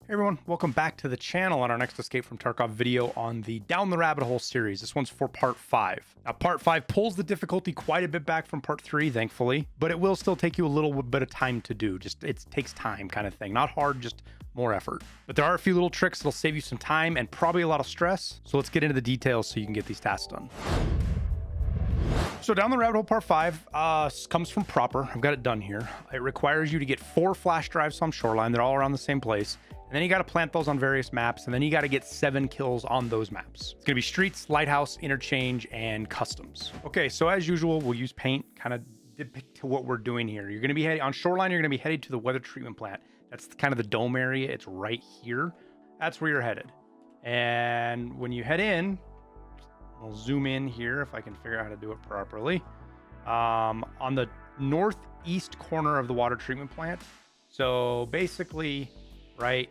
Hey everyone, welcome back to the channel on our next Escape from Tarkov video on the Down the Rabbit Hole series. This one's for part 5. Now part 5 pulls the difficulty quite a bit back from part 3, thankfully, but it will still take you a little bit of time to do. Just it takes time kind of thing. Not hard, just more effort. But there are a few little tricks that'll save you some time and probably a lot of stress. So let's get into the details so you can get these tasks done. So Down the Rabbit Hole Part 5 comes from Proper. I've got it done here. It requires you to get 4 flash drives on Shoreline. They're all around the same place. And then you got to plant those on various maps. And then you got to get 7 kills on those maps. It's going to be Streets, Lighthouse, Interchange, and Customs. Okay, so as usual, we'll use paint, kind of depict to what we're doing here. You're going to be heading on Shoreline. You're going to be headed to the weather treatment plant. That's kind of the dome area. It's right here. That's where you're headed. And when you head in, I'll zoom in here if I can figure out how to do it properly. On the northeast corner of the water treatment plant. So basically right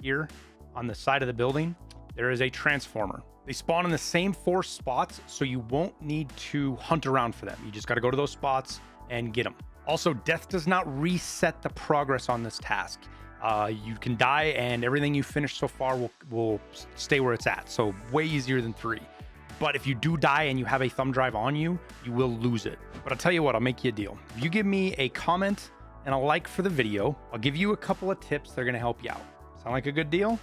here on the side of the building, there is a transformer. They spawn in the same 4 spots, so you won't need to hunt around for them. You just got to go to those spots and get them. Also, death does not reset the progress on this task. You can die and everything you finished so far will stay where it's at. So way easier than 3. But if you do die and you have a thumb drive on you, you will lose it. But I'll tell you what, I'll make you a deal. If you give me a comment and a like for the video, I'll give you a couple of tips that are gonna help you out. Sound like a good deal?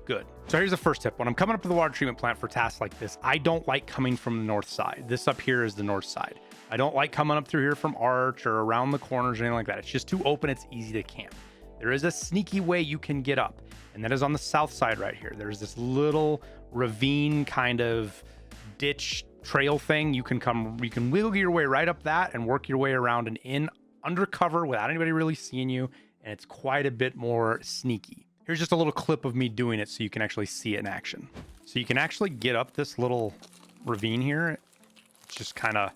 Good. So here's the first tip. When I'm coming up to the water treatment plant for tasks like this, I don't like coming from the north side. This up here is the north side. I don't like coming up through here from Arch or around the corners or anything like that. It's just too open, it's easy to camp. There is a sneaky way you can get up, and that is on the south side right here. There's this little ravine kind of ditch trail thing. You can wiggle your way right up that and work your way around and in undercover without anybody really seeing you, and it's quite a bit more sneaky. Here's just a little clip of me doing it so you can actually see it in action. So you can actually get up this little ravine here. It's just kind of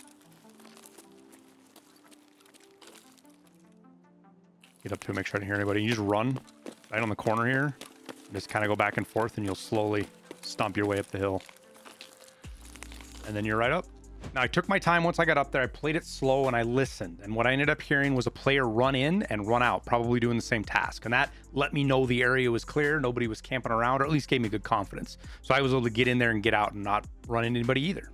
get up to it, make sure I didn't hear anybody. You just run right on the corner here, just kind of go back and forth, and you'll slowly stomp your way up the hill. And then you're right up. Now, I took my time once I got up there. I played it slow and I listened. And what I ended up hearing was a player run in and run out, probably doing the same task. And that let me know the area was clear. Nobody was camping around, or at least gave me good confidence. So I was able to get in there and get out and not run into anybody either.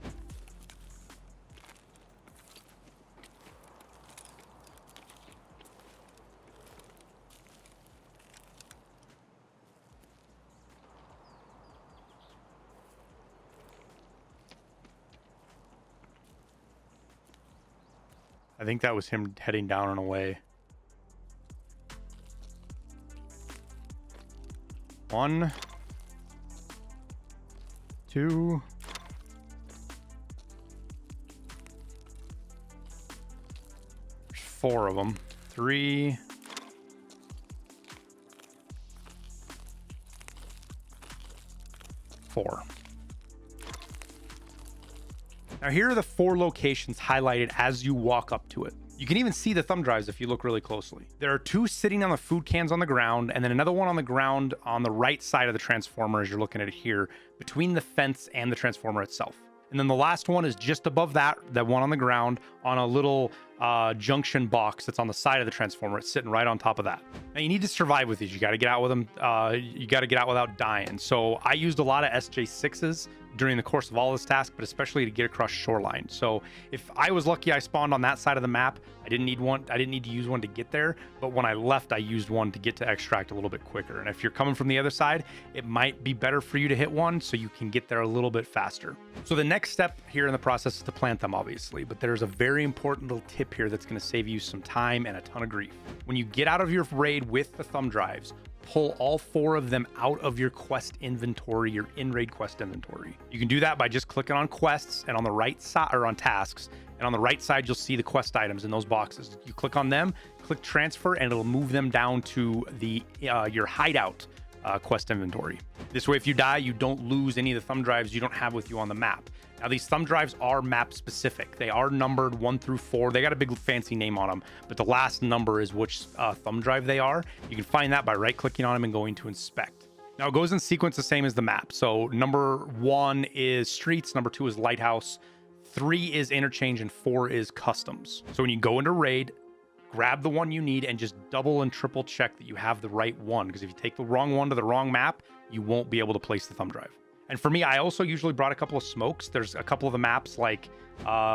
I think that was him heading down and away. 1, 2, 4 of them. 3, 4. Now here are the 4 locations highlighted as you walk up to it. You can even see the thumb drives if you look really closely. There are 2 sitting on the food cans on the ground, and then another one on the ground on the right side of the transformer as you're looking at it here, between the fence and the transformer itself. And then the last one is just above that one on the ground on a little junction box that's on the side of the transformer. It's sitting right on top of that. Now you need to survive with these. You got to get out with them. You got to get out without dying. So I used a lot of SJ6s during the course of all this task, but especially to get across Shoreline. So if I was lucky I spawned on that side of the map, I didn't need to use one to get there, but when I left I used one to get to extract a little bit quicker. And if you're coming from the other side, it might be better for you to hit one so you can get there a little bit faster. So the next step here in the process is to plant them, obviously, but there's a very important little tip here that's going to save you some time and a ton of grief. When you get out of your raid with the thumb drives, pull all 4 of them out of your quest inventory, your in-raid quest inventory. You can do that by just clicking on quests and on the right side, or on tasks, and on the right side you'll see the quest items in those boxes. You click on them, click transfer, and it'll move them down to the your hideout quest inventory. This way, if you die, you don't lose any of the thumb drives you don't have with you on the map. Now, these thumb drives are map specific. They are numbered 1 through 4. They got a big fancy name on them, but the last number is which thumb drive they are. You can find that by right-clicking on them and going to inspect. Now, it goes in sequence the same as the map. So number 1 is Streets, number 2 is Lighthouse, 3 is Interchange, and 4 is Customs. So when you go into raid, grab the one you need and just double and triple check that you have the right one. Because if you take the wrong one to the wrong map, you won't be able to place the thumb drive. And for me, I also usually brought a couple of smokes. There's a couple of the maps, like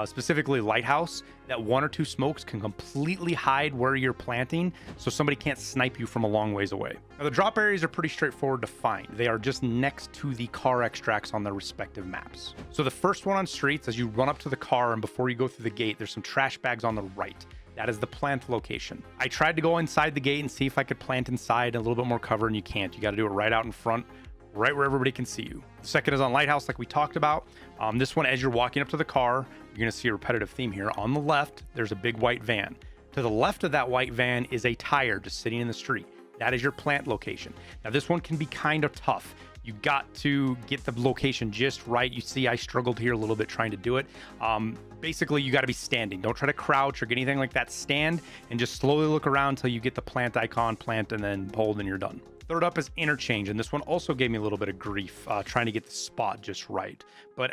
specifically Lighthouse, that 1 or 2 smokes can completely hide where you're planting, so somebody can't snipe you from a long ways away. Now, the drop areas are pretty straightforward to find. They are just next to the car extracts on their respective maps. So the first one on streets, as you run up to the car and before you go through the gate, there's some trash bags on the right. That is the plant location. I tried to go inside the gate and see if I could plant inside a little bit more cover, and you can't. You got to do it right out in front, right where everybody can see you. The second is on Lighthouse, like we talked about. This one, as you're walking up to the car, you're going to see a repetitive theme here. On the left, there's a big white van. To the left of that white van is a tire just sitting in the street. That is your plant location. Now, this one can be kind of tough. You got to get the location just right. You see, I struggled here a little bit trying to do it. Basically, you got to be standing. Don't try to crouch or get anything like that. Stand and just slowly look around until you get the plant icon, plant, and then hold, and you're done. Third up is interchange, and this one also gave me a little bit of grief trying to get the spot just right. But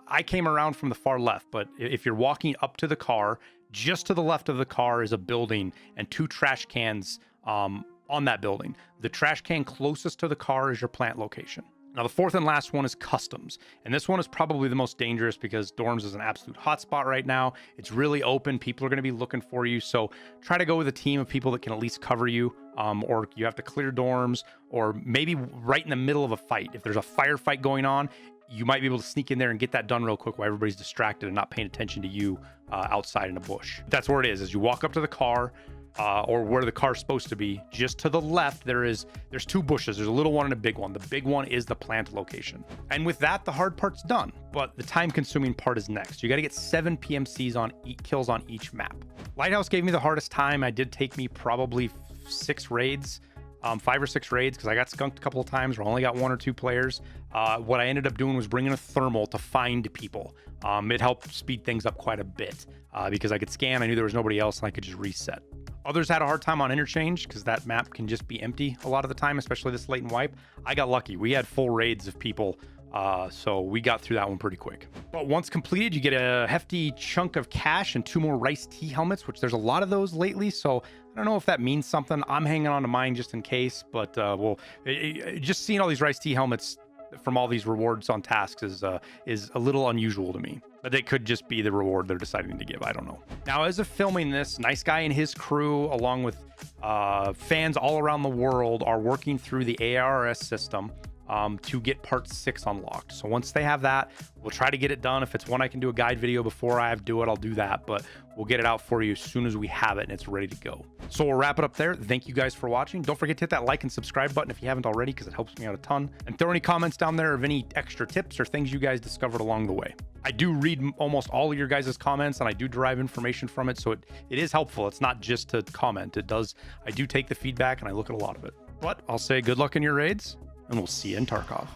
I came around from the far left, but if you're walking up to the car, just to the left of the car is a building and 2 trash cans on that building. The trash can closest to the car is your plant location. Now, the fourth and last one is customs. And this one is probably the most dangerous because dorms is an absolute hotspot right now. It's really open. People are going to be looking for you. So try to go with a team of people that can at least cover you, or you have to clear dorms, or maybe right in the middle of a fight. If there's a firefight going on, you might be able to sneak in there and get that done real quick while everybody's distracted and not paying attention to you outside in a bush. That's where it is. As you walk up to the car, or where the car's supposed to be, just to the left, there's 2 bushes. There's a little one and a big one. The big one is the plant location. And with that, the hard part's done, but the time-consuming part is next. You got to get 7 PMCs on kills on each map. Lighthouse gave me the hardest time. It did take me probably 6 raids, 5 or 6 raids, because I got skunked a couple of times where I only got 1 or 2 players. What I ended up doing was bringing a thermal to find people. It helped speed things up quite a bit because I could scan. I knew there was nobody else, and I could just reset. Others had a hard time on interchange because that map can just be empty a lot of the time, especially this late in wipe. I got lucky. We had full raids of people, so we got through that one pretty quick. But once completed, you get a hefty chunk of cash and 2 more Rice Tea helmets, which there's a lot of those lately, so I don't know if that means something. I'm hanging on to mine just in case, but just seeing all these Rice Tea helmets from all these rewards on tasks is a little unusual to me. But they could just be the reward they're deciding to give. I don't know. Now, as of filming this, Nice Guy and his crew, along with fans all around the world, are working through the ARS system to get part 6 unlocked. So once they have that, we'll try to get it done. If it's one I can do a guide video before I do it, I'll do that. But we'll get it out for you as soon as we have it and it's ready to go. So we'll wrap it up there. Thank you guys for watching. Don't forget to hit that like and subscribe button if you haven't already, because it helps me out a ton. And throw any comments down there of any extra tips or things you guys discovered along the way. I do read almost all of your guys' comments, and I do derive information from it. So it is helpful. It's not just to comment. I do take the feedback and I look at a lot of it. But I'll say good luck in your raids, and we'll see you in Tarkov.